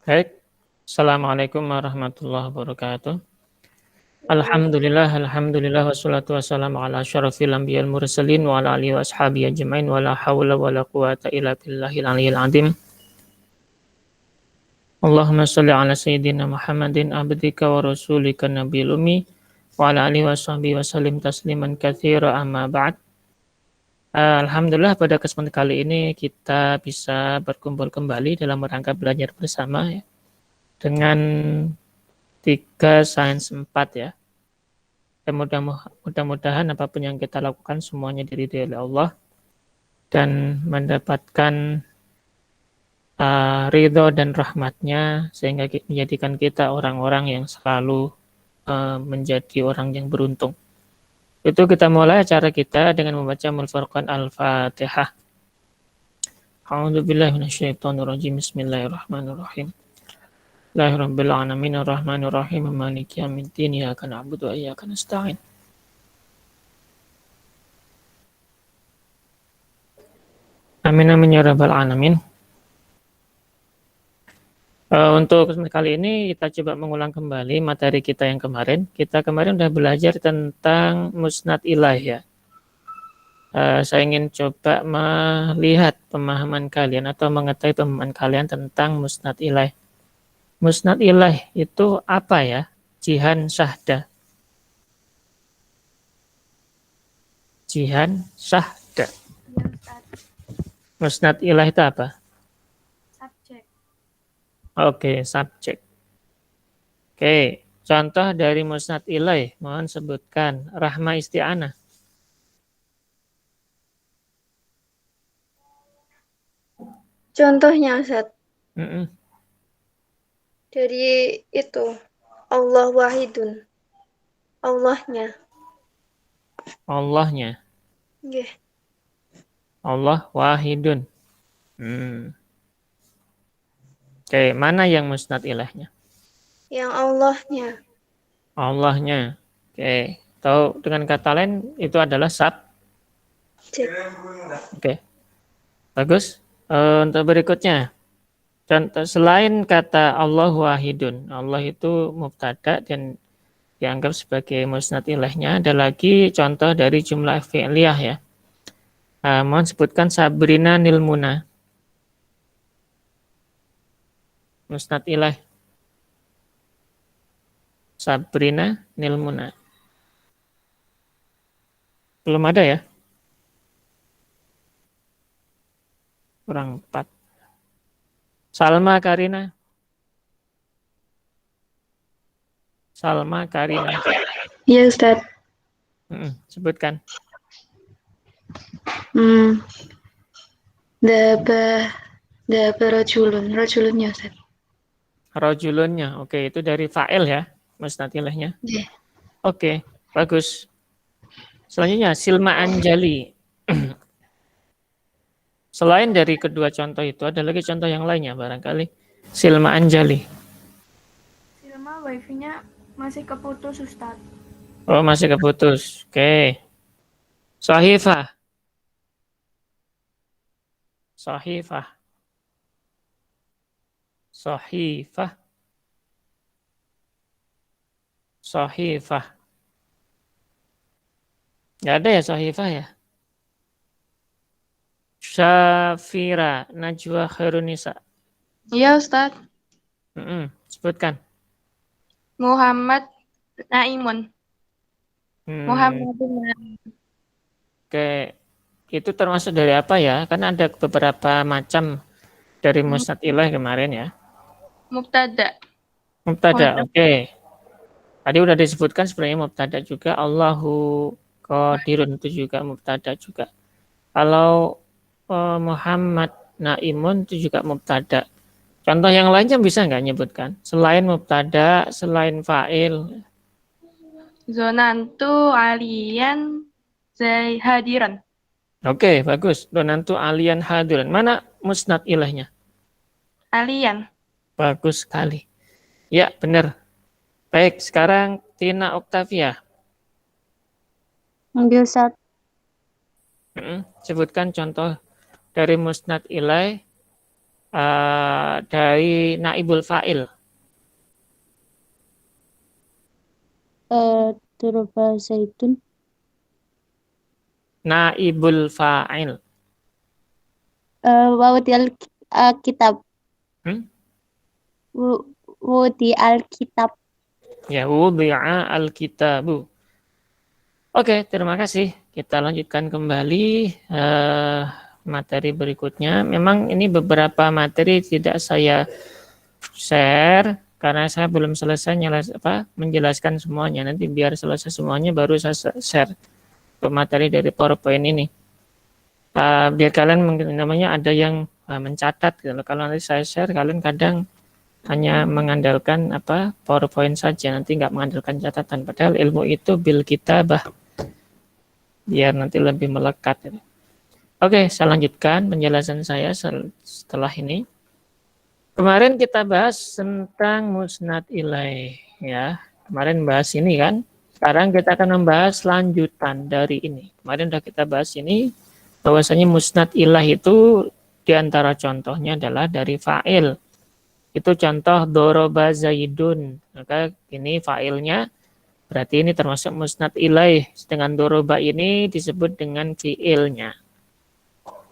Baik, Assalamualaikum warahmatullahi wabarakatuh. Waalaikumsalam. Alhamdulillah, wassalatu wassalamu ala asyrafil anbiya'il mursalin wa ala alihi wa ashabihi ajmain wa la hawla wa la quwata illa billahil aliyyil azim. Allahumma shalli ala sayyidina Muhammadin abdika wa rasulika nabiyil ummi wa ala alihi wa sahbihi wa sallim tasliman katsira amma ba'd. Alhamdulillah pada kesempatan kali ini kita bisa berkumpul kembali dalam rangka belajar bersama ya, dengan 3 sains 4 ya. Dan mudah-mudahan apapun yang kita lakukan semuanya diridhai oleh Allah dan mendapatkan ridho dan rahmatnya sehingga menjadikan kita orang-orang yang selalu menjadi orang yang beruntung. Itu kita mulai acara kita dengan membaca Al-Furqan Al-Fatihah. A'udzubillahi minasyaitonirrajim. Bismillahirrahmanirrahim. Alhamdulillahirabbil alamin arrahmanir rahim maliki yaumiddin iyyaka na'budu wa iyyaka nasta'in. Amin amin ya rabbal alamin. Untuk kali ini kita coba mengulang kembali materi kita yang kemarin. Kita kemarin sudah belajar tentang musnad ilaih ya. Saya ingin coba melihat pemahaman kalian atau mengetahui pemahaman kalian tentang musnad ilaih. Musnad ilaih itu apa ya? Jihan syahda. Jihan syahda. Musnad ilaih itu apa? Subjek. Oke, subjek. Oke, contoh dari musnad ilaih, mohon sebutkan. Rahma isti'anah. Contohnya, Ustaz, Mm-mm. dari itu Allah wahidun. Allahnya. Allahnya. Nggih. Allah wahidun. Oke, mana yang musnad ilaihnya? Yang Allahnya. Allahnya. Oke, atau dengan kata lain itu adalah Cek. Oke, bagus. Untuk berikutnya, contoh selain kata Allah wahidun, Allah itu mubtada dan dianggap sebagai musnad ilaihnya. Ada lagi contoh dari jumlah fi'liyah ya. Mohon sebutkan Sabrina Nilmuna. Musnad ilaih. Sabrina Nilmuna. Belum ada ya? Kurang 4. Salma Karina. Salma Karina. Iya, Ustaz. Sebutkan. Daba rajulun. Rajulunnya, Ustaz. Rajulunnya. Oke, itu dari fa'il ya, musnad ilaihnya. Nggih. Oke, bagus. Selanjutnya Silma Anjali. Selain dari kedua contoh itu, ada lagi contoh yang lainnya barangkali. Silma Anjali. Silma wifi-nya masih keputus, Ustaz. Oh, masih keputus. Oke. Sahifah. Sahifah. Sahifah. Sahifah. Nggak ada ya sahifah ya? Syafira Najwa Khairunisa. Iya, Ustaz. Sebutkan. Muhammad Naimun. Muhammad. Oke. Itu termasuk dari apa ya? Karena ada beberapa macam dari musnad ilaih kemarin ya. Mubtada. Mubtada, oke. Tadi udah disebutkan sebenarnya mubtada juga. Allahu qadirun itu juga mubtada juga. Kalau Muhammad Naimun itu juga mubtada. Contoh yang lainnya bisa nggak nyebutkan? Selain mubtada, selain fa'il. Zonantu alian hadiran. Oke, bagus. Donantu alian hadiran. Mana musnad ilahnya? Alian. Bagus sekali. Ya, benar. Baik, sekarang Tina Oktavia. Ambil Ustaz. Sebutkan contoh dari musnad ilaih dari naibul fa'il. Daraba Zaidun. Naibul fa'il. Wawdi al-kitab. Hmm? Wudi al-kitab. Ya, wudi'a al-kitabu. Oke, terima kasih. Kita lanjutkan kembali materi berikutnya. Memang ini beberapa materi tidak saya share karena saya belum selesai menjelaskan semuanya. Nanti biar selesai semuanya baru saya share materi dari PowerPoint ini. Biar kalian namanya ada yang mencatat gitu. Kalau nanti saya share, kalian kadang hanya mengandalkan PowerPoint saja, nanti nggak mengandalkan catatan. Padahal ilmu itu bil kitabah, biar nanti lebih melekat. Oke, saya lanjutkan penjelasan saya setelah ini. Kemarin kita bahas tentang musnad ilaih, ya. Kemarin bahas ini kan. Sekarang kita akan membahas lanjutan dari ini. Kemarin sudah kita bahas ini, bahwasanya musnad ilaih itu diantara contohnya adalah dari fa'il. Itu contoh doroba zaidun. Maka ini fa'ilnya, berarti ini termasuk musnad ilaih. Dengan doroba ini disebut dengan fi'ilnya.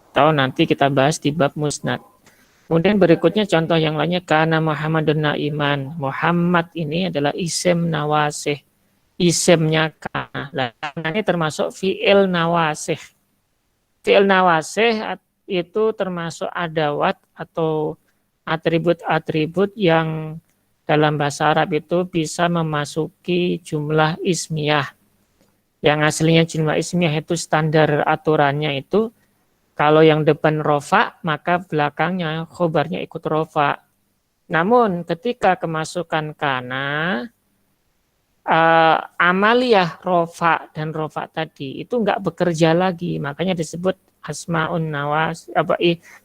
Atau nanti kita bahas di bab musnad. Kemudian berikutnya contoh yang lainnya, kana Muhammadun na'iman. Muhammad ini adalah isim nawasih. Isimnya kana. Nah, ini termasuk fi'il nawasih. Fi'il nawasih itu termasuk adawat atau atribut-atribut yang dalam bahasa Arab itu bisa memasuki jumlah ismiyah. Yang aslinya jumlah ismiyah itu standar aturannya itu, kalau yang depan rofa, maka belakangnya khobarnya ikut rofa. Namun ketika kemasukan kana, amaliyah rofa dan rofa tadi itu enggak bekerja lagi. Makanya disebut asmaun nawas,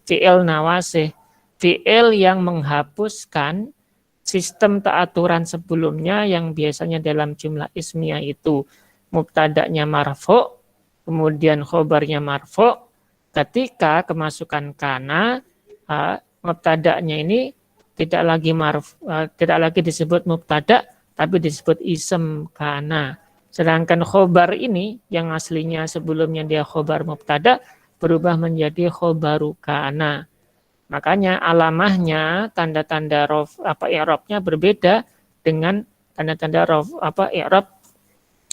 fi'il nawasih. Fi'il yang menghapuskan sistem aturan sebelumnya yang biasanya dalam jumlah ismiyah itu mubtada'nya marfu', kemudian khobarnya marfu'. Ketika kemasukan kana, mubtada'nya ini tidak lagi disebut mubtada', tapi disebut ism kana. Sedangkan khobar ini yang aslinya sebelumnya dia khobar mubtada' berubah menjadi khobaru kana. Makanya alamahnya tanda-tanda i'rabnya berbeda dengan tanda-tanda i'rab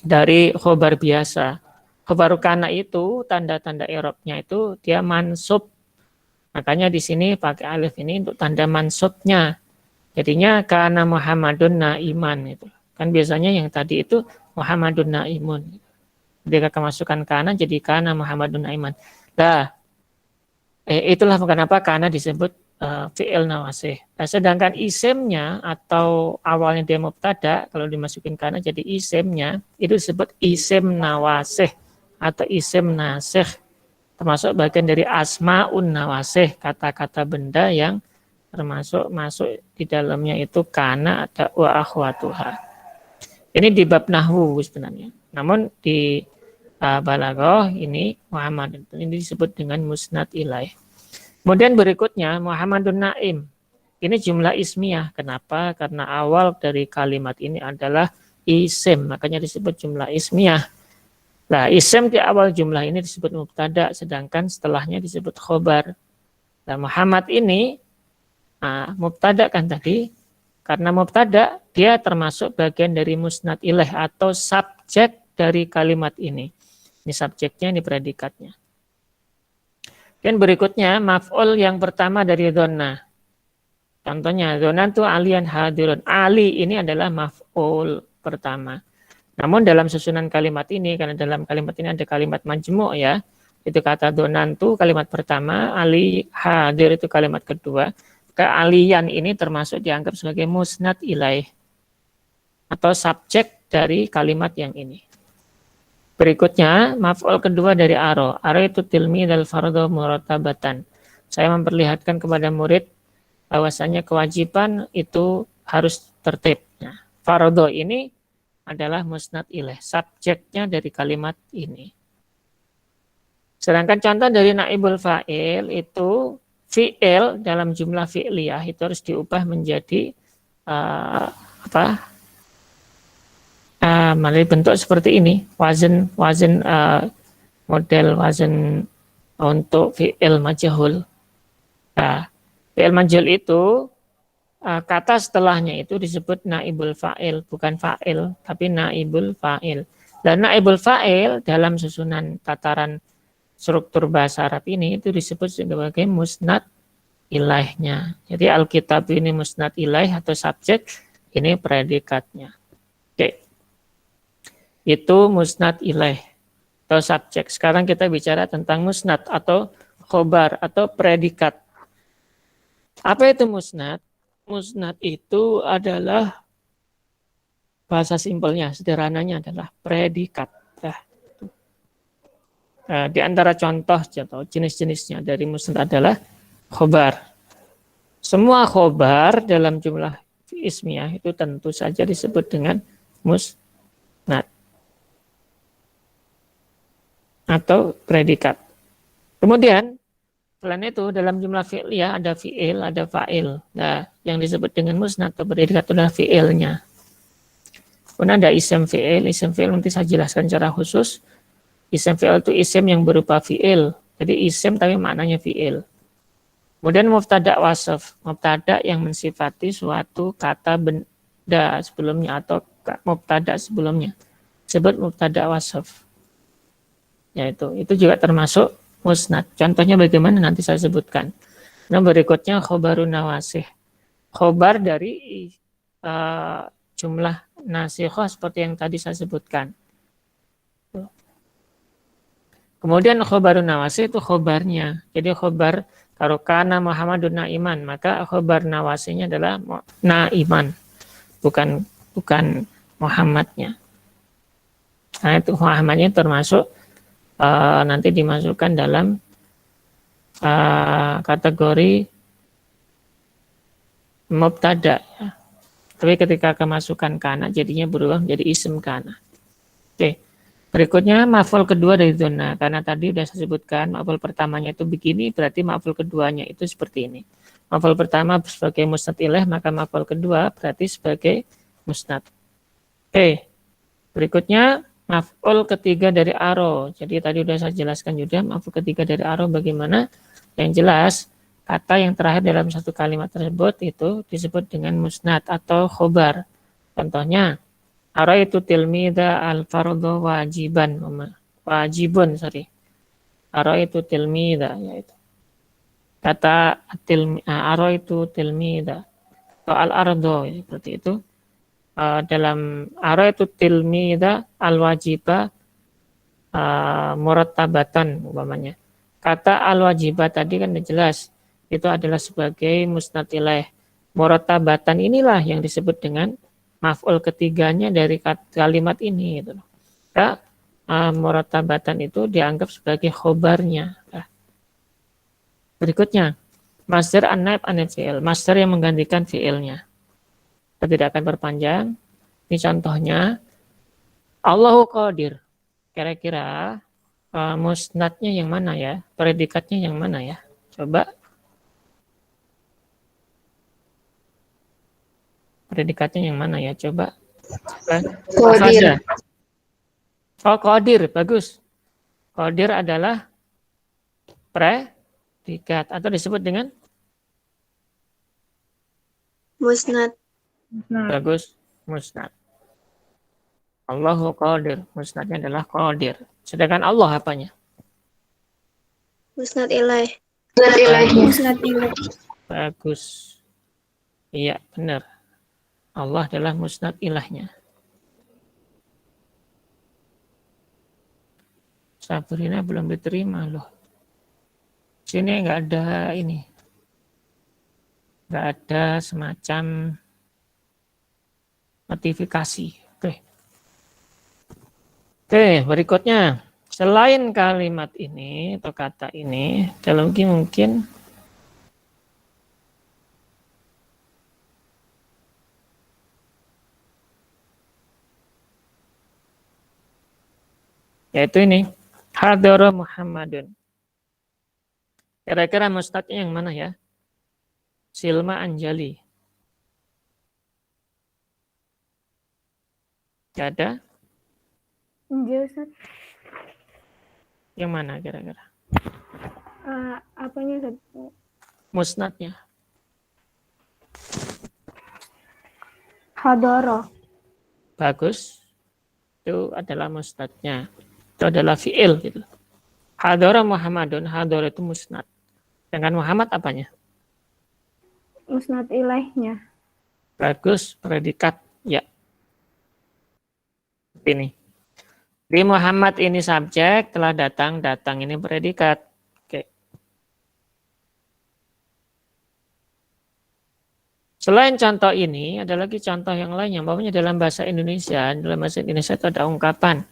dari khobar biasa. Khobaru kana itu tanda-tanda i'rabnya itu dia mansub. Makanya di sini pakai alif ini untuk tanda mansubnya. Jadinya kana Muhammadun na'iman itu. Kan biasanya yang tadi itu Muhammadun na'imun. Ketika kemasukan kana jadi kana Muhammadun na'iman. Nah, itulah kenapa kana disebut fi'il nawasih. Nah, sedangkan isimnya atau awalnya dia mubtada, kalau dimasukin kana jadi isimnya, itu disebut isim nawasih atau isim nasih. Termasuk bagian dari asma'un nawasih, kata-kata benda yang termasuk masuk di dalamnya itu kana ada wa akhwatuha. Ini di bab nahwu sebenarnya. Namun di balaghah ini Muhammad ini disebut dengan musnad ilaih. Kemudian berikutnya Muhammadun Naim. Ini jumlah ismiyah. Kenapa? Karena awal dari kalimat ini adalah isim, makanya disebut jumlah ismiyah. Nah, isim di awal jumlah ini disebut mubtada, sedangkan setelahnya disebut khobar. Nah, Muhammad ini mubtada kan tadi, karena mubtada dia termasuk bagian dari musnad ilaih atau subjek dari kalimat ini. Ini subjeknya, ini predikatnya. Dan berikutnya maf'ul yang pertama dari dhonna. Contohnya dhonantu aliyan hadirun. Ali ini adalah maf'ul pertama. Namun dalam susunan kalimat ini, karena dalam kalimat ini ada kalimat majmu' ya, itu kata dhonantu kalimat pertama, ali hadir itu kalimat kedua. Kealian ini termasuk dianggap sebagai musnad ilaih atau subjek dari kalimat yang ini. Berikutnya, maf'ul kedua dari aro. Aro itu tilmi dal fardhu muratabatan. Saya memperlihatkan kepada murid bahwasanya kewajiban itu harus tertib. Nah, fardhu ini adalah musnad ilaih, subjeknya dari kalimat ini. Sedangkan contoh dari naibul fa'il itu fi'il dalam jumlah fi'liyah itu harus diubah menjadi melalui bentuk seperti ini, wazan model wazan untuk fi'il majhul. Nah, fi'il majhul itu kata setelahnya itu disebut naibul fa'il, bukan fa'il, tapi naibul fa'il. Dan naibul fa'il dalam susunan tataran struktur bahasa Arab ini itu disebut sebagai musnad ilaihnya. Jadi Alkitab ini musnad ilaih atau subjek, ini predikatnya. Oke. Itu musnad ilaih atau subjek. Sekarang kita bicara tentang musnad atau khobar atau predikat. Apa itu musnad? Musnad itu adalah bahasa simpelnya, sederhananya adalah predikat. Di antara contoh atau jenis-jenisnya dari musnad adalah khobar. Semua khobar dalam jumlah ismiyah itu tentu saja disebut dengan musnad atau predikat. Kemudian selain itu dalam jumlah fi'liyah ada fi'il, ada fa'il. Nah, yang disebut dengan musnad atau predikat itu adalah fi'ilnya. Kemudian ada isim fi'il nanti saya jelaskan secara khusus. Isim fi'il itu isim yang berupa fi'il. Jadi isim tapi maknanya fi'il. Kemudian mubtada wasaf, mubtada yang mensifati suatu kata benda sebelumnya atau mubtada sebelumnya. Disebut mubtada wasaf. Yaitu itu juga termasuk musnad. Contohnya bagaimana nanti saya sebutkan. Nah, berikutnya khobarun nawasih. Khobar dari jumlah nasikhah seperti yang tadi saya sebutkan. Kemudian khobarun nawasih itu khobarnya. Jadi khobar kalau kana Muhammadun naiman, maka khobar nawasihnya adalah naiman. Bukan Muhammadnya. Nah, itu Muhammadnya termasuk nanti dimasukkan dalam kategori mubtada. Ya. Tapi ketika kemasukan kana jadinya berubah menjadi isim kana. Oke. Berikutnya maf'ul kedua dari dzanna. Karena tadi sudah saya sebutkan maf'ul pertamanya itu begini, berarti maf'ul keduanya itu seperti ini. Maf'ul pertama sebagai musnad ilaih, maka maf'ul kedua berarti sebagai musnad. Oke. Berikutnya maf'ul ketiga dari aro. Jadi tadi sudah saya jelaskan juga maf'ul ketiga dari aro bagaimana. Yang jelas kata yang terakhir dalam satu kalimat tersebut itu disebut dengan musnad atau khobar. Contohnya araitu tilmida al-fardhu wajibun. Araitu tilmida yaitu kata araitu tilmida atau al-ardo seperti itu. Dalam araitu tilmida al-wajiba murattabatan umpamanya. Kata al-wajibah tadi kan jelas itu adalah sebagai musnad ilaih. Murattabatan inilah yang disebut dengan maf'ul ketiganya dari kalimat ini gitu. Nah, murattabatan itu dianggap sebagai khobarnya. Nah, berikutnya masdar an-naib an fi'il, masdar yang menggantikan fi'ilnya. Kita tidak akan perpanjang. Ini contohnya Allahu qadir. Kira-kira musnadnya yang mana ya? Predikatnya yang mana ya? Coba. Predikatnya yang mana ya? Coba. Qadir. Oh, qadir. Bagus. Qadir adalah predikat atau disebut dengan Musnad. bagus, musnad. Allahu qadir. Musnadnya adalah qadir. Sedangkan Allah apanya? Musnad ilaih. Musnad ilaih. Bagus. Iya, benar. Allah adalah musnad ilahnya. Sabrina belum diterima loh. Sini nggak ada ini. Nggak ada semacam notifikasi. Oke, berikutnya. Selain kalimat ini atau kata ini, ada lagi mungkin yaitu ini hadara Muhammadun. Kira-kira musnadnya yang mana ya? Silma Anjali. Gak ada? Enggak, Ustaz. Yang mana kira-kira? Apanya, Ustaz? Musnadnya. Hadoro. Bagus. Itu adalah musnadnya. Itu adalah fi'il gitu. Hadara Muhammadun, hadara itu musnad. Dengan Muhammad apanya? Musnad ilaihnya. Bagus, predikat. Ya. Ini. Di Muhammad ini subjek, telah datang, datang ini predikat. Oke. Selain contoh ini, ada lagi contoh yang lain yang bawahnya dalam bahasa Indonesia. Dalam bahasa Indonesia itu ada ungkapan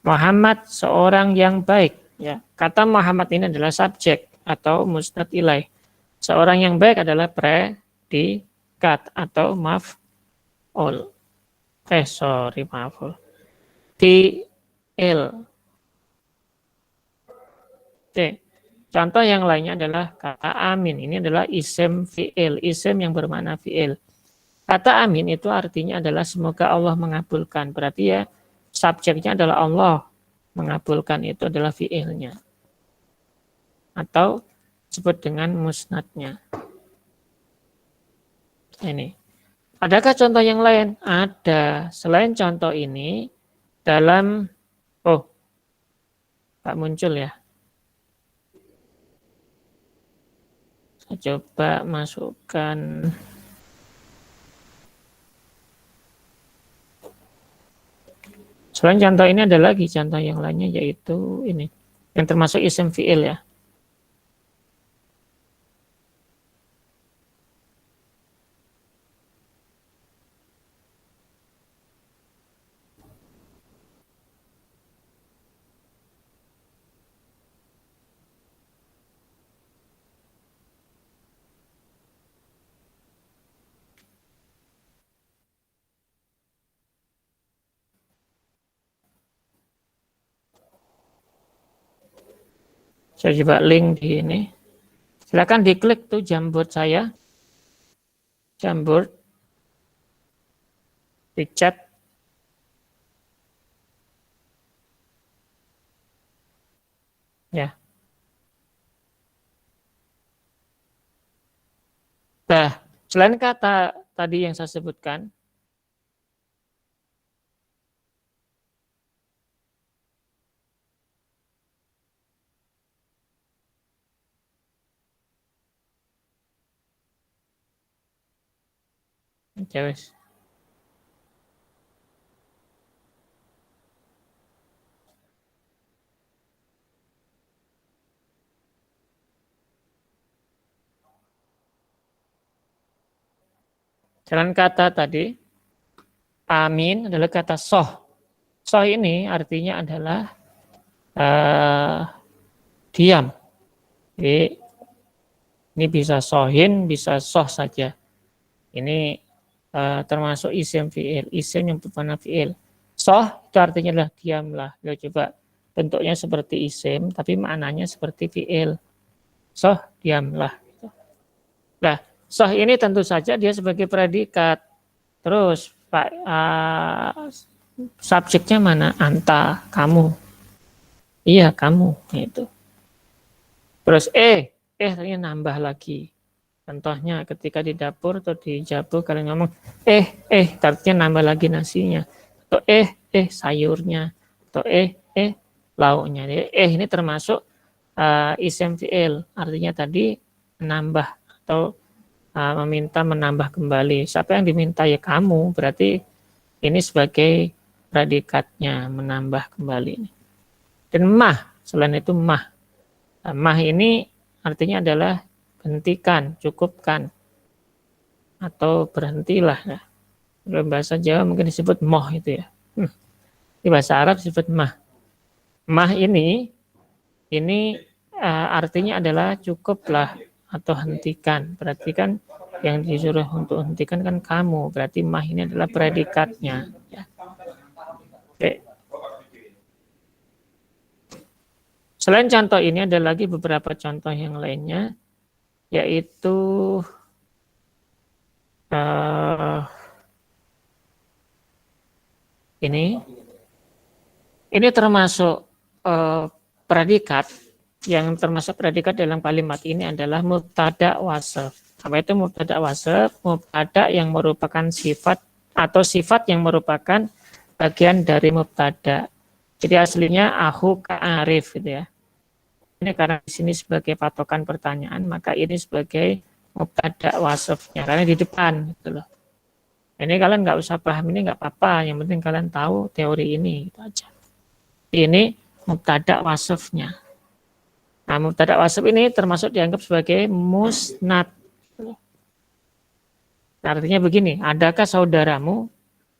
Muhammad seorang yang baik. Ya, kata Muhammad ini adalah subjek atau musnad ilaih. Seorang yang baik adalah predikat atau maf'ul. Maf'ul. Fi'il. Oke. Contoh yang lainnya adalah kata amin. Ini adalah isim fi'il. Isim yang bermakna fi'il. Kata amin itu artinya adalah semoga Allah mengabulkan. Berarti ya subjeknya adalah Allah. Mengabulkan itu adalah fi'ilnya. Atau disebut dengan musnadnya. Ini. Adakah contoh yang lain? Ada. Selain contoh ini, dalam, tak muncul ya. Saya coba masukkan. Selain contoh ini ada lagi contoh yang lainnya, yaitu ini. Yang termasuk isim fi'il ya. Saya coba link di ini. Silakan diklik tuh Jamboard saya. Jamboard. Di chat. Ya. Nah, selain kata tadi yang saya sebutkan, Cewes. Selain kata tadi, amin adalah kata soh. Soh ini artinya adalah diam. Jadi, ini bisa sohin, bisa soh saja. Ini termasuk isim fi'il. Isim yang bermakna fi'il. Soh itu artinya adalah diamlah. Ya, coba bentuknya seperti isim, tapi maknanya seperti fi'il. Soh, diamlah. Nah, soh ini tentu saja dia sebagai predikat. Terus subjeknya mana? Anta, kamu. Iya, kamu. Itu. Terus ternyata nambah lagi. Contohnya ketika di dapur atau di jabu kalian ngomong artinya nambah lagi nasinya. Atau sayurnya. Atau lauknya. Jadi, ini termasuk isim fi'il. Artinya tadi menambah atau meminta menambah kembali. Siapa yang diminta? Ya kamu. Berarti ini sebagai predikatnya menambah kembali. Dan selain itu mah ini artinya adalah hentikan, cukupkan, atau berhentilah. Nah, dalam bahasa Jawa mungkin disebut moh itu ya. Di bahasa Arab disebut mah. Mah ini artinya adalah cukuplah atau hentikan. Berarti kan yang disuruh untuk hentikan kan kamu. Berarti mah ini adalah predikatnya. Ya. Oke. Selain contoh ini ada lagi beberapa contoh yang lainnya, yaitu ini termasuk predikat. Yang termasuk predikat dalam kalimat ini adalah mubtada wasaf. Apa itu mubtada wasaf? Mubtada yang merupakan sifat atau sifat yang merupakan bagian dari mubtada. Jadi aslinya ahu ka'arif gitu ya. Ini karena di sini sebagai patokan pertanyaan, maka ini sebagai mubtada wasafnya karena di depan gitu loh. Ini kalian nggak usah paham ini nggak apa-apa, yang penting kalian tahu teori ini gitu aja. Ini mubtada wasafnya. Nah, mubtada wasaf ini termasuk dianggap sebagai musnad. Artinya begini, adakah saudaramu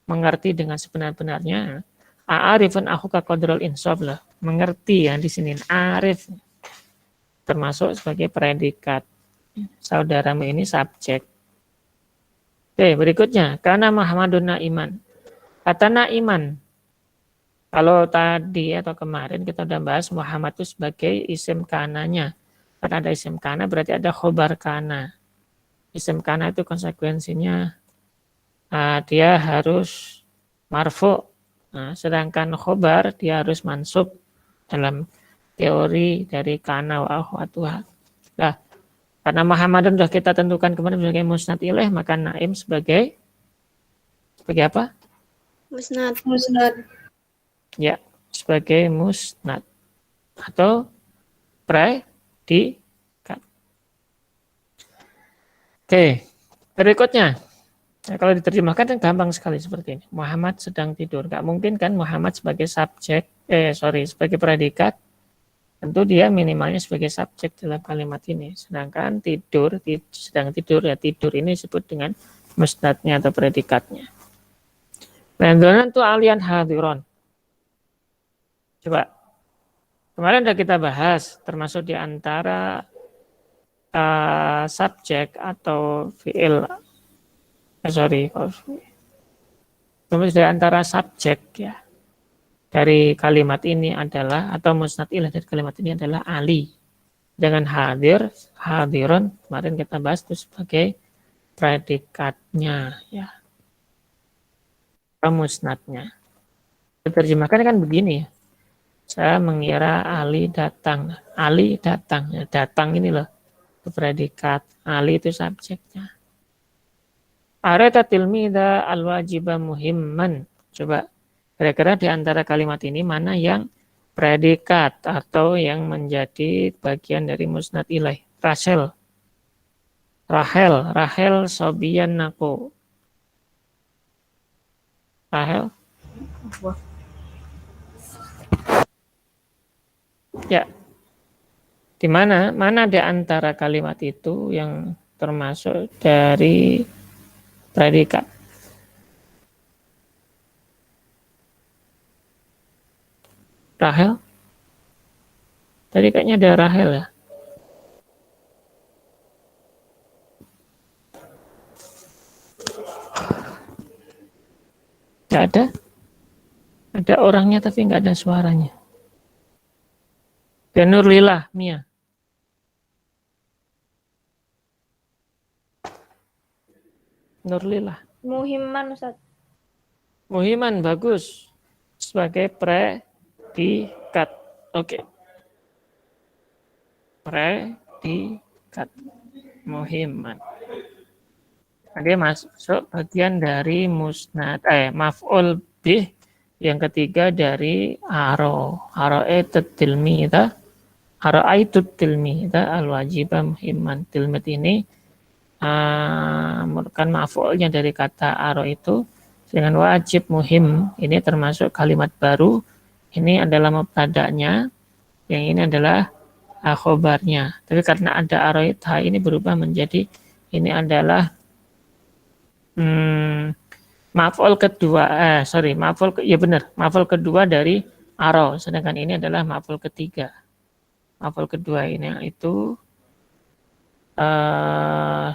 mengerti dengan sebenar-benarnya? A'arifun akhuka qadral insaf lah. Mengerti ya di sini arif termasuk sebagai predikat. Saudaramu ini subjek. Oke, berikutnya karena Muhammadun Naiman. Kata Naiman. Kalau tadi atau kemarin kita udah bahas Muhammad itu sebagai isim kananya. Karena ada isim kana berarti ada khobar kana. Isim kana itu konsekuensinya dia harus marfu. Nah, sedangkan khobar dia harus mansub dalam teori dari kana wa akhwatuha. Nah, karena Muhammadun sudah kita tentukan kemarin sebagai musnad ilaih, maka naim sebagai apa? Musnad. Ya, sebagai musnad atau predikat. Oke, berikutnya. Nah, kalau diterjemahkan kan gampang sekali seperti ini. Muhammad sedang tidur. Gak mungkin kan Muhammad sebagai subjek, sebagai predikat. Tentu dia minimalnya sebagai subjek dalam kalimat ini. Sedangkan sedang tidur, ya tidur ini disebut dengan musnadnya atau predikatnya. Landonan itu alian hadiron. Coba, kemarin sudah kita bahas, termasuk di antara subjek atau fi'il, termasuk di antara subjek ya dari kalimat ini adalah, atau musnad ilaih dari kalimat ini adalah ali. Dengan hadiron, kemarin kita bahas itu sebagai predikatnya ya, atau musnadnya. Diterjemahkan kan begini ya. Saya mengira Ali datang. Ali datang. Ya, datang ini loh. Itu predikat. Ali itu subjeknya. Areta tilmida al-wajiba muhimman. Coba. Kira-kira di antara kalimat ini mana yang predikat atau yang menjadi bagian dari musnad ilaih? Rahel sobiyan nako. Rahel. Ya, di mana di antara kalimat itu yang termasuk dari predikat? Rahel? Tadi kayaknya ada Rahel ya. Nggak ada? Ada orangnya tapi nggak ada suaranya. Dan Nurlillah, Mia. Nurlillah. Muhimman, Ustaz. Muhiman, bagus. Sebagai predikat. Oke. Predikat. Muhiman. Dia masuk bagian dari musnad, maf'ul bih. Yang ketiga dari aro'aitut tilmida al-wajibah muhimman. Tilmid ini merupakan maf'ulnya dari kata aro itu dengan wajib muhim. Ini termasuk kalimat baru. Ini adalah mubtada'nya, yang ini adalah khobarnya. Tapi karena ada aro'itha ini berubah menjadi ini adalah maf'ul kedua, maf'ul kedua dari aro, sedangkan ini adalah maf'ul ketiga. Maf'ul kedua ini itu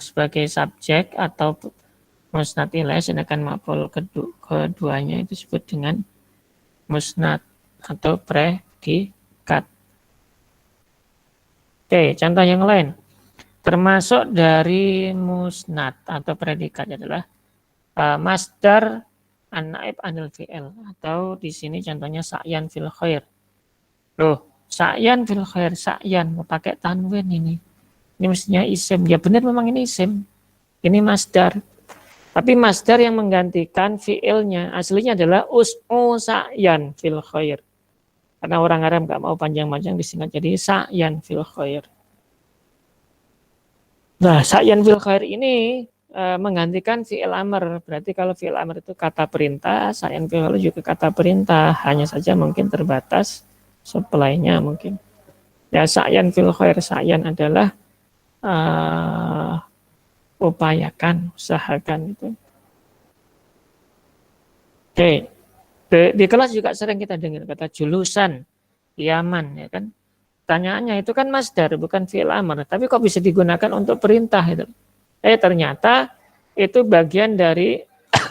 sebagai subjek atau musnad ilaih, sedangkan maf'ul keduanya itu disebut dengan musnad atau predikat. Oke, contoh yang lain. Termasuk dari musnad atau predikat adalah masdar an-naib anil fi'il, atau di sini contohnya sa'yan fil khair. Loh, sa'yan fil khair, sa'yan mau pakai tanwin ini. Ini mestinya isim. Ya benar memang ini isim. Ini masdar. Tapi masdar yang menggantikan fi'ilnya aslinya adalah us'u sa'yan fil khair. Karena orang Arab nggak mau panjang-panjang disingkat jadi sa'yan fil khair. Nah, sa'yan fil khair ini menggantikan fi'il amr. Berarti kalau fi'il amr itu kata perintah, sa'yan fil khair juga kata perintah. Hanya saja mungkin terbatas supply-nya mungkin. Ya, sa'yan fil khair, sa'yan adalah upayakan, usahakan itu. Oke. Di kelas juga sering kita dengar kata julusan, yaman, ya kan? Tanyaannya itu kan masdar, bukan fi'il amr. Tapi kok bisa digunakan untuk perintah itu? Ternyata itu bagian dari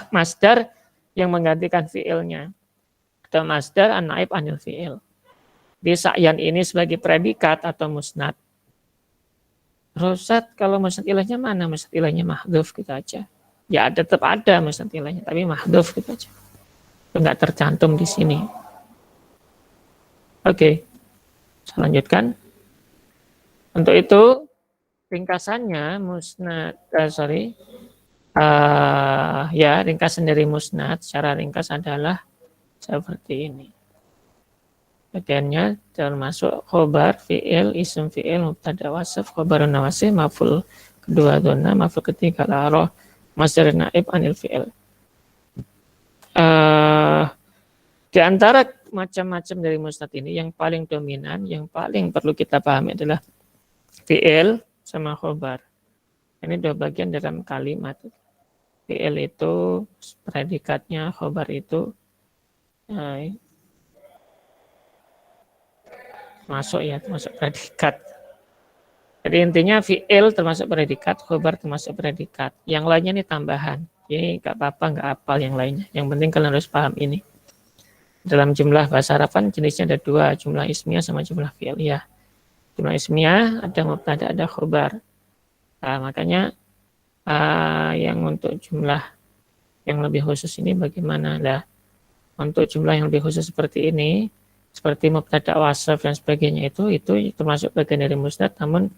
masdar yang menggantikan fi'ilnya. Atau masdar an-naib anil fi'il. Di sa'yan ini sebagai predikat atau musnad. Rusat kalau musnad ilahnya mana? Musnad ilahnya mahdhuf gitu aja. Ya tetap ada musnad ilahnya, tapi mahdhuf gitu aja. Itu nggak tercantum di sini. Oke. Saya lanjutkan. Untuk itu ringkasannya musnad, ringkasan dari musnad secara ringkas adalah seperti ini. Bagiannya termasuk khobar, fi'il, isim fi'il, mubtada wasf, khobarun nawasih, maf'ul kedua dona, maf'ul ketiga la'roh, masdar naib anil fi'il. Di antara macam-macam dari musnad ini yang paling dominan, yang paling perlu kita pahami adalah fi'il sama khobar. Ini dua bagian dalam kalimat. Fi'il itu predikatnya, khobar itu masuk predikat. Jadi intinya fi'il termasuk predikat, khobar termasuk predikat. Yang lainnya ini tambahan. Ini nggak apa-apa, nggak hafal yang lainnya. Yang penting kalian harus paham ini. Dalam jumlah bahasa Arab kan jenisnya ada dua, jumlah ismiyah sama jumlah fi'liyah. Jumlah ismiyah ada mubtada, ada khobar. Nah, makanya yang untuk jumlah yang lebih khusus ini bagaimana? Lah, untuk jumlah yang lebih khusus seperti ini, seperti mubtada wasf dan sebagainya itu termasuk bagian dari musnad, namun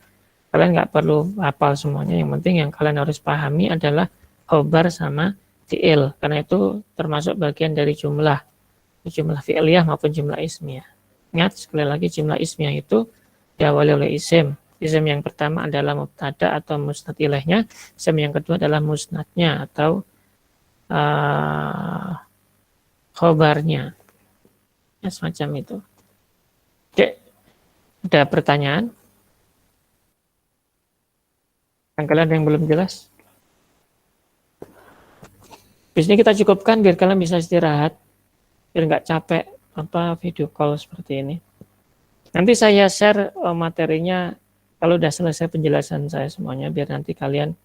kalian nggak perlu hafal semuanya. Yang penting yang kalian harus pahami adalah khobar sama fi'il, karena itu termasuk bagian dari jumlah fi'liyah maupun jumlah ismiyah. Ingat sekali lagi, jumlah ismiyah itu diawali oleh isim. Isim yang pertama adalah mubtada atau musnad ilaihnya, isim yang kedua adalah musnadnya atau khobarnya. Ya, semacam itu. Oke, ada pertanyaan? Yang kalian yang belum jelas? Di sini kita cukupkan biar kalian bisa istirahat, biar nggak capek video call seperti ini. Nanti saya share materinya kalau udah selesai penjelasan saya semuanya, biar nanti kalian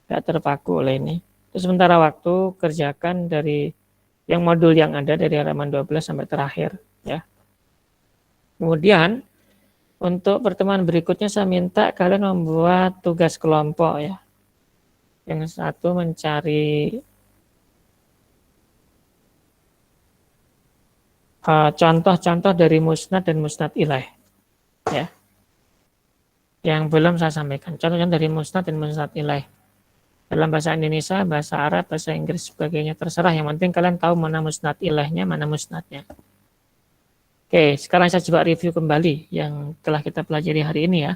nggak terpaku oleh ini. Terus sementara waktu kerjakan dari yang modul yang ada dari halaman 12 sampai terakhir, ya. Kemudian untuk pertemuan berikutnya saya minta kalian membuat tugas kelompok, ya. Yang satu mencari contoh-contoh dari musnad dan musnad ilaih, ya. Yang belum saya sampaikan, contohnya dari musnad dan musnad ilaih. Dalam bahasa Indonesia, bahasa Arab, bahasa Inggris, sebagainya, terserah. Yang penting kalian tahu mana musnad ilaihnya, mana musnadnya. Oke, sekarang saya coba review kembali yang telah kita pelajari hari ini, ya.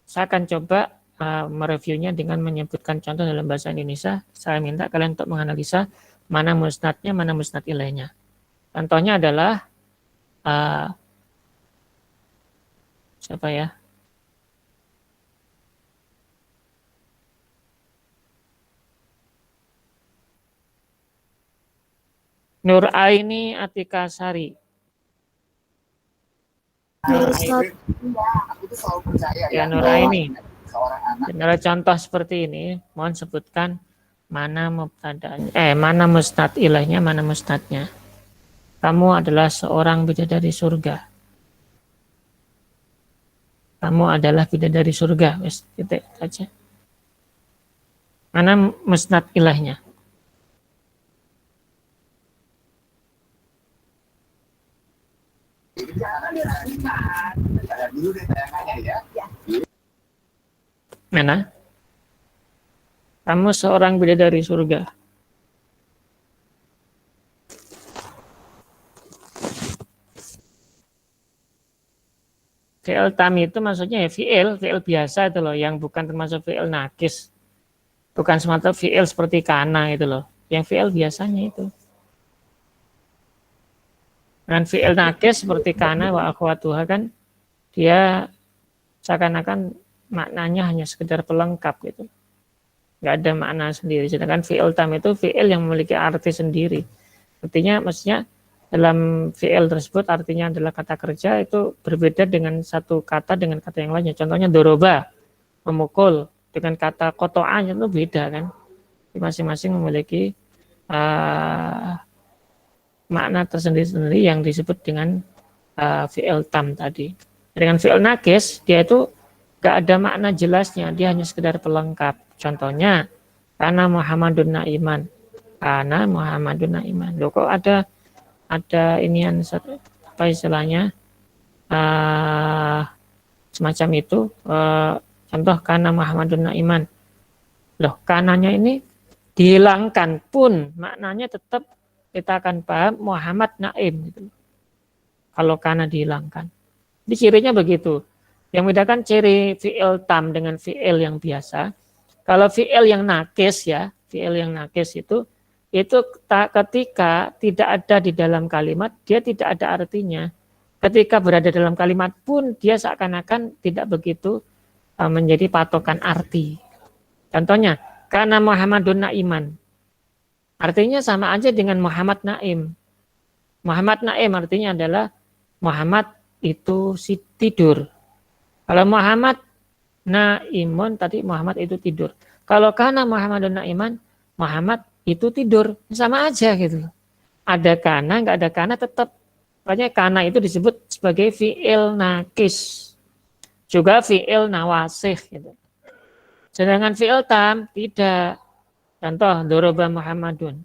Saya akan coba mereviewnya dengan menyebutkan contoh dalam bahasa Indonesia. Saya minta kalian untuk menganalisa mana musnadnya, mana musnad ilaihnya. Contohnya adalah siapa ya? Nur Aini Atika Sari. Ya, Nur Aini. Dengan contoh seperti ini, mohon sebutkan mana mubtada'nya, mana musnad ilaihnya, mana musnadnya. Kamu adalah seorang bidadari surga. Kamu adalah bidadari surga. Wes, titik aja. Mana musnad ilahnya? Mana? Kamu seorang bidadari surga. Fi'il tam itu maksudnya ya fi'il biasa itu loh, yang bukan termasuk fi'il nakis. Bukan semata fi'il seperti kana itu loh. Yang fi'il biasanya itu. Dengan fi'il nakis seperti kana wa akhwatuha kan, dia seakan-akan maknanya hanya sekedar pelengkap gitu. Nggak ada makna sendiri. Sedangkan fi'il tam itu fi'il yang memiliki arti sendiri. Artinya maksudnya dalam fi'il tersebut artinya adalah kata kerja, itu berbeda dengan satu kata dengan kata yang lainnya. Contohnya doroba, memukul, dengan kata koto'anya itu beda kan. Masing-masing memiliki makna tersendiri-sendiri yang disebut dengan fi'il tam tadi. Dengan fi'il nakis, dia itu gak ada makna jelasnya, dia hanya sekedar pelengkap. Contohnya, karena Muhammadun na'iman. Karena Muhammadun na'iman. Loh kok ada inian apa istilahnya semacam itu, contoh karena Muhammadun na'iman. Loh, kananya ini dihilangkan pun maknanya tetap kita akan paham Muhammad naim gitu. Kalau kana dihilangkan. Jadi cirinya begitu. Yang membedakan ciri fi'il tam dengan fi'il yang biasa. Kalau fi'il yang nakis ya, fi'il yang nakis itu ketika tidak ada di dalam kalimat, dia tidak ada artinya. Ketika berada dalam kalimat pun, dia seakan-akan tidak begitu menjadi patokan arti. Contohnya, karena Muhammadun na'iman. Artinya sama aja dengan Muhammad naim. Muhammad naim artinya adalah Muhammad itu si tidur. Kalau Muhammad naimun, tadi Muhammad itu tidur. Kalau karena Muhammadun na'iman, Muhammad itu tidur, sama aja gitu. Ada kana, nggak ada kana tetap. Makanya kana itu disebut sebagai fi'il nakis, juga fi'il nawasih gitu. Sedangkan fi'il tam tidak. Contoh, doroba Muhammadun,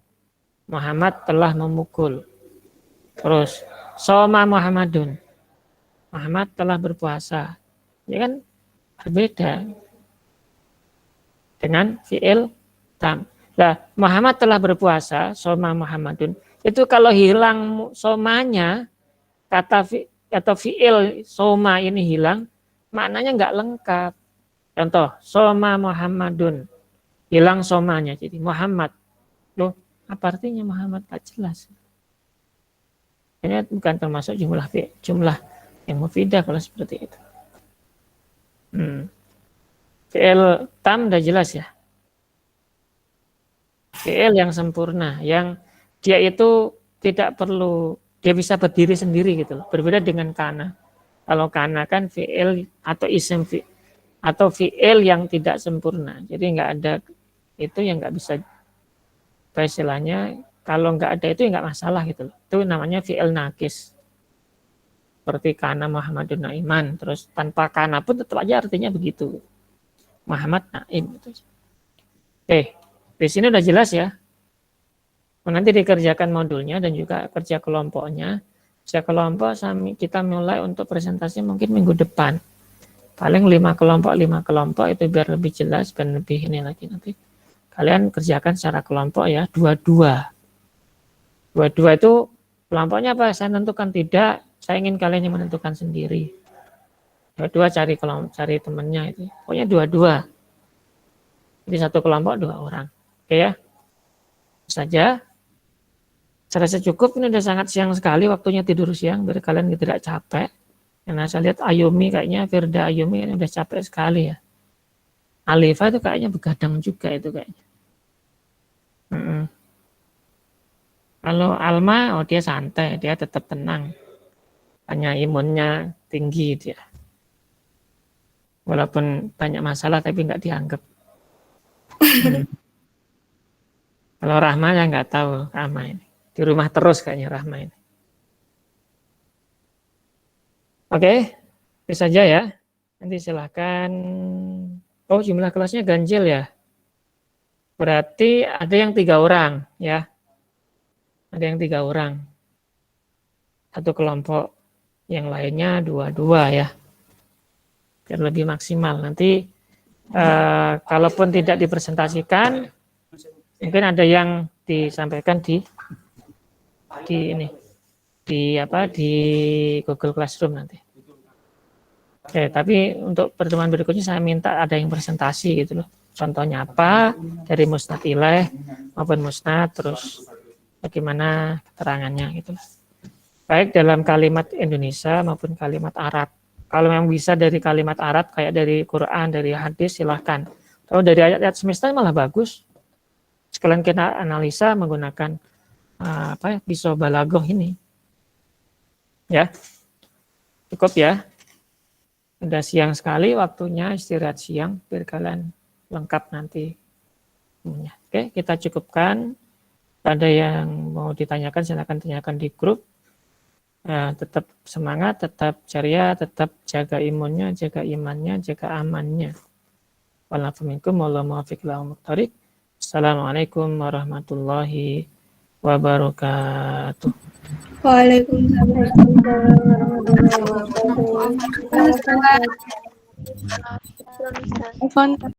Muhammad telah memukul. Terus, soma Muhammadun, Muhammad telah berpuasa. Ya kan berbeda dengan fi'il tam. Nah, Muhammad telah berpuasa, soma Muhammadun. Itu kalau hilang somanya, atau fi'il soma ini hilang, maknanya nggak lengkap. Contoh, soma Muhammadun, hilang somanya, jadi Muhammad. Loh, apa artinya Muhammad? Nggak jelas. Ini bukan termasuk jumlah yang mufidah kalau seperti itu. Fi'il tam udah jelas ya. Fi'il yang sempurna, yang dia itu tidak perlu, dia bisa berdiri sendiri gitu loh. Berbeda dengan kana. Kalau kana kan fi'il atau isim fi'il atau fi'il yang tidak sempurna. Jadi nggak ada itu yang nggak bisa, istilahnya kalau nggak ada itu ya nggak masalah gitu loh. Itu namanya fi'il nakis. Seperti kana Muhammadun na'iman, terus tanpa kana pun tetap aja artinya begitu. Muhammad naim. Oke. Di sini udah jelas ya. Nanti dikerjakan modulnya dan juga kerja kelompoknya. Kerja kelompok kita mulai untuk presentasi mungkin minggu depan. Paling 5 kelompok itu biar lebih jelas dan lebih ini lagi nanti. Kalian kerjakan secara kelompok ya, dua-dua. Dua-dua itu kelompoknya apa? Saya tentukan tidak, saya ingin kalian yang menentukan sendiri. Dua-dua cari temannya itu. Pokoknya dua-dua. Jadi satu kelompok 2 orang. Oke ya, saja. Saya rasa cukup, ini udah sangat siang sekali waktunya tidur siang, biar kalian tidak capek. Karena saya lihat Ayumi kayaknya, Firda Ayumi ini udah capek sekali ya. Alifa itu kayaknya begadang juga itu kayaknya. Kalau Alma, dia santai, dia tetap tenang. Hanya imunnya tinggi dia. Walaupun banyak masalah tapi nggak dianggap. Kalau Rahma ya nggak tahu Rahma ini. Di rumah terus kayaknya Rahma ini. Oke, itu saja ya. Nanti silahkan. Oh, jumlah kelasnya ganjil ya. Berarti ada yang 3 orang ya. Ada yang 3 orang. Satu kelompok. Yang lainnya 2-2 ya. Biar lebih maksimal. Nanti kalaupun tidak dipresentasikan, mungkin ada yang disampaikan di ini. Di Google Classroom nanti. Oke, tapi untuk pertemuan berikutnya saya minta ada yang presentasi gitu loh. Contohnya apa dari musnad ilaih maupun musnad, terus bagaimana keterangannya gitu. Baik dalam kalimat Indonesia maupun kalimat Arab. Kalau memang bisa dari kalimat Arab kayak dari Quran, dari hadis silahkan. Kalau dari ayat-ayat semesta malah bagus. Sekalian kita analisa menggunakan pisau balaghah ini. Ya. Cukup ya. Udah siang sekali waktunya istirahat siang biar kalian lengkap nanti. Oke, kita cukupkan. Ada yang mau ditanyakan silakan tanyakan di grup. Tetap semangat, tetap ceria, tetap jaga imunnya, jaga imannya, jaga amannya. Assalamualaikum warahmatullahi wabarakatuh. Waalaikumsalam. Waalaikumsalam warahmatullahi wabarakatuh. Waalaikumsalam.